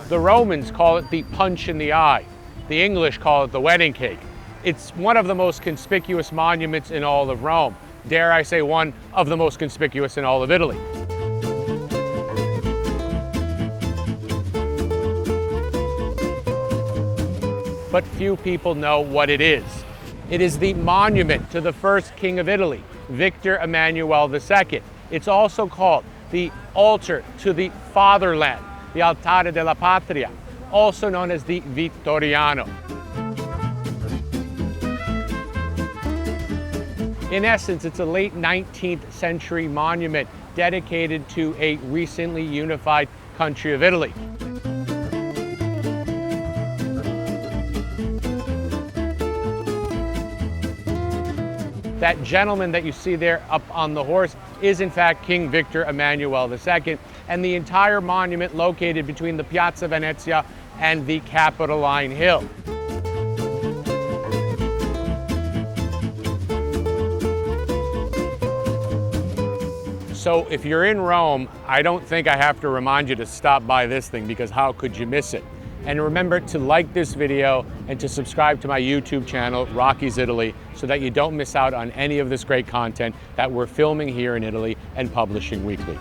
The Romans call it the punch in the eye. The English call it the wedding cake. It's one of the most conspicuous monuments in all of Rome. Dare I say one of the most conspicuous in all of Italy. But few people know what it is. It is the monument to the first king of Italy, Victor Emmanuel II. It's also called the altar to the fatherland, the Altare della Patria, also known as the Vittoriano. In essence, it's a late 19th century monument dedicated to a recently unified country of Italy. That gentleman that you see there up on the horse is in fact King Victor Emmanuel II, and the entire monument located between the Piazza Venezia and the Capitoline Hill. So if you're in Rome, I don't think I have to remind you to stop by this thing, because how could you miss it? And remember to like this video and to subscribe to my YouTube channel, Rocky's Italy, so that you don't miss out on any of this great content that we're filming here in Italy and publishing weekly.